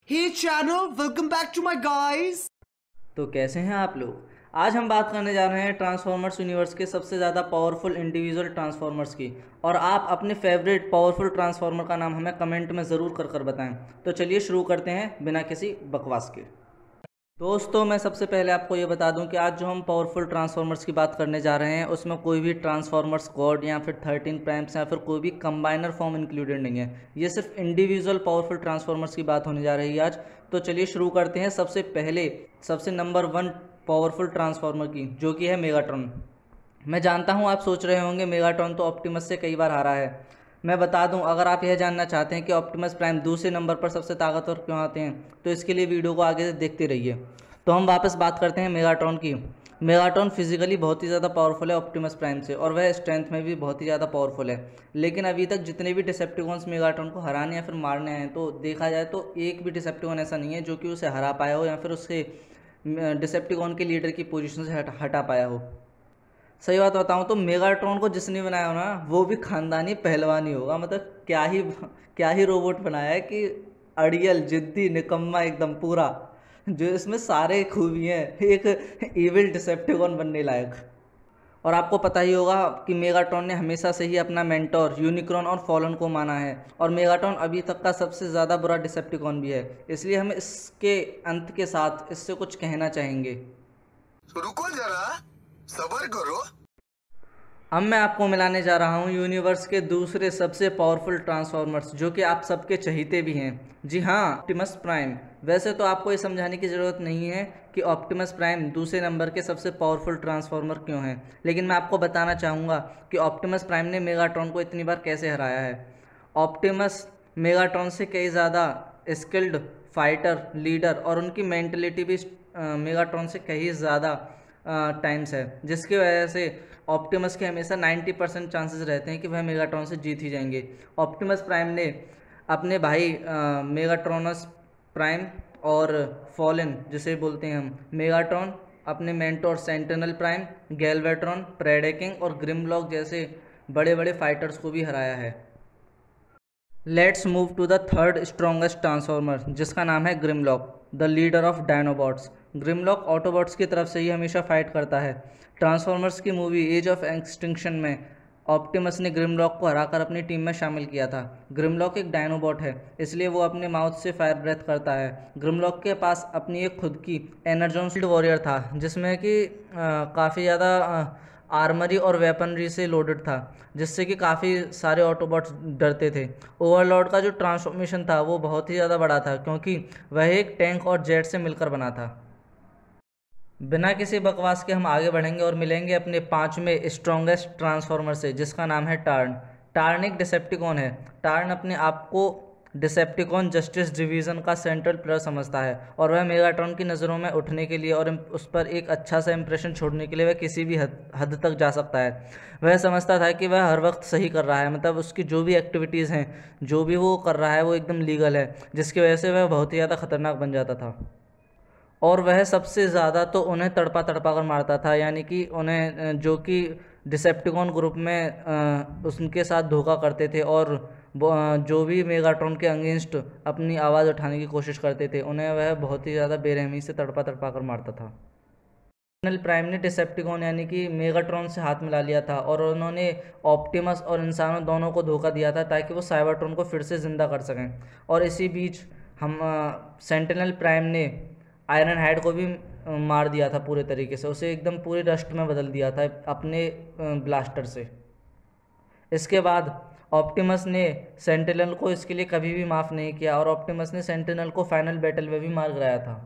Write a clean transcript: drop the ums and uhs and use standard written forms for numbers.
Hey channel, welcome back to my guys. तो कैसे हैं आप लोग। आज हम बात करने जा रहे हैं ट्रांसफॉर्मर्स यूनिवर्स के सबसे ज़्यादा पावरफुल इंडिविजुअल ट्रांसफॉर्मर्स की। और आप अपने फेवरेट पावरफुल ट्रांसफॉर्मर का नाम हमें कमेंट में ज़रूर कर बताएं। तो चलिए शुरू करते हैं बिना किसी बकवास के। दोस्तों मैं सबसे पहले आपको ये बता दूं कि आज जो हम पावरफुल ट्रांसफॉर्मर्स की बात करने जा रहे हैं उसमें कोई भी ट्रांसफॉर्मर्स गॉड या फिर 13 प्राइम्स या फिर कोई भी कंबाइनर फॉर्म इंक्लूडेड नहीं है। ये सिर्फ इंडिविजुअल पावरफुल ट्रांसफॉर्मर्स की बात होने जा रही है आज। तो चलिए शुरू करते हैं सबसे पहले सबसे नंबर 1 पावरफुल ट्रांसफॉर्मर की, जो कि है मेगाट्रॉन। मैं जानता हूँ आप सोच रहे होंगे मेगाट्रॉन तो ऑप्टिमस से कई बार हारा है। मैं बता दूं, अगर आप यह जानना चाहते हैं कि ऑप्टिमस प्राइम दूसरे नंबर पर सबसे ताकतवर क्यों आते हैं तो इसके लिए वीडियो को आगे से देखते रहिए। तो हम वापस बात करते हैं मेगाट्रॉन की। मेगाट्रॉन फिजिकली बहुत ही ज़्यादा पावरफुल है ऑप्टिमस प्राइम से, और वह स्ट्रेंथ में भी बहुत ही ज़्यादा पावरफुल है। लेकिन अभी तक जितने भी डिसेप्टिकॉन्स मेगाट्रॉन को हराने या फिर मारने आए हैं तो देखा जाए तो एक भी डिसेप्टिकॉन ऐसा नहीं है जो कि उसे हरा पाया हो या फिर उससे डिसेप्टिकॉन के लीडर की पोजीशन से हटा पाया हो। सही बात बताऊं तो मेगाट्रॉन को जिसने बनाया हो ना वो भी खानदानी पहलवान ही होगा। मतलब क्या ही रोबोट बनाया है कि अड़ियल जिद्दी निकम्मा एकदम पूरा, जो इसमें सारे खूबी हैं एक इविल डिसेप्टिकॉन बनने लायक। और आपको पता ही होगा कि मेगाट्रॉन ने हमेशा से ही अपना मेंटोर यूनिक्रॉन और फॉलन को माना है, और मेगाट्रॉन अभी तक का सबसे ज़्यादा बुरा डिसेप्टिकॉन भी है। इसलिए हम इसके अंत के साथ इससे कुछ कहना चाहेंगे। तो रुको जरा, सबर करो। अब मैं आपको मिलाने जा रहा हूँ यूनिवर्स के दूसरे सबसे पावरफुल ट्रांसफॉर्मर्स, जो कि आप सबके चहीते भी हैं। जी हाँ, ऑप्टिमस प्राइम। वैसे तो आपको ये समझाने की ज़रूरत नहीं है कि ऑप्टिमस प्राइम दूसरे नंबर के सबसे पावरफुल ट्रांसफॉर्मर क्यों हैं, लेकिन मैं आपको बताना चाहूँगा कि ऑप्टिमस प्राइम ने मेगाट्रॉन को इतनी बार कैसे हराया है। ऑप्टिमस मेगाट्रॉन से कई ज़्यादा स्किल्ड फाइटर लीडर, और उनकी मेंटलिटी भी मेगाट्रॉन से कहीं ज़्यादा टाइम्स है, जिसकी वजह से ऑप्टिमस के हमेशा 90% चांसेस रहते हैं कि वह मेगाट्रॉन से जीत ही जाएंगे। ऑप्टिमस प्राइम ने अपने भाई मेगाट्रॉनस प्राइम और फॉलन जिसे बोलते हैं हम मेगाट्रॉन, अपने मेंटोर सेंटिनल प्राइम, गैल्वेट्रॉन, प्रेडेकिंग और ग्रिमलॉक जैसे बड़े बड़े फाइटर्स को भी हराया है। Let's move to the third strongest transformer, जिसका नाम है Grimlock, the leader of Dinobots. Grimlock Autobots की तरफ से ही हमेशा फाइट करता है। ट्रांसफॉर्मर्स की मूवी एज ऑफ एक्सटिंक्शन में ऑप्टिमस ने ग्रिमलॉक को हराकर अपनी टीम में शामिल किया था। ग्रिमलॉक एक डायनोबॉट है, इसलिए वो अपने माउथ से फायर ब्रेथ करता है। ग्रिमलॉक के पास अपनी एक खुद की एनर्जॉन फील्ड वॉरियर था, जिसमें कि काफ़ी ज़्यादा आर्मरी और वेपनरी से लोडेड था, जिससे कि काफ़ी सारे ऑटोबॉट्स डरते थे। ओवरलॉर्ड का जो ट्रांसफॉर्मेशन था वो बहुत ही ज़्यादा बड़ा था, क्योंकि वह एक टैंक और जेट से मिलकर बना था। बिना किसी बकवास के हम आगे बढ़ेंगे और मिलेंगे अपने पांचवें स्ट्रॉन्गेस्ट ट्रांसफॉर्मर से, जिसका नाम है टार्न। टार्न एक डिसेप्टिकॉन है। टार्न अपने आप को डिसेप्टिकॉन जस्टिस डिवीज़न का सेंट्रल प्लेयर समझता है, और वह मेगाट्रॉन की नज़रों में उठने के लिए और उस पर एक अच्छा सा इंप्रेशन छोड़ने के लिए वह किसी भी हद तक जा सकता है। वह समझता था कि वह हर वक्त सही कर रहा है, मतलब उसकी जो भी एक्टिविटीज़ हैं, जो भी वो कर रहा है वो एकदम लीगल है, जिसकी वजह से वह बहुत ही ज़्यादा खतरनाक बन जाता था। और वह सबसे ज़्यादा तो उन्हें तड़पा तड़पा कर मारता था, यानी कि उन्हें जो कि डिसेप्टिकॉन ग्रुप में उनके साथ धोखा करते थे, और जो भी मेगाट्रॉन के अगेंस्ट अपनी आवाज़ उठाने की कोशिश करते थे उन्हें वह बहुत ही ज़्यादा बेरहमी से तड़पा तड़पा कर मारता था। फाइनल प्राइम ने डिसेप्टिकॉन यानी कि मेगाट्रॉन से हाथ मिला लिया था, और उन्होंने ऑप्टिमस और इंसानों दोनों को धोखा दिया था ताकि वो साइबरट्रॉन को फिर से ज़िंदा कर सकें। और इसी बीच हम सेंटिनल प्राइम ने आयरन हेड को भी मार दिया था पूरे तरीके से, उसे एकदम पूरे डस्ट में बदल दिया था अपने ब्लास्टर से। इसके बाद ऑप्टिमस ने सेंटिनल को इसके लिए कभी भी माफ़ नहीं किया, और ऑप्टिमस ने सेंटिनल को फाइनल बैटल में भी मार गिराया था।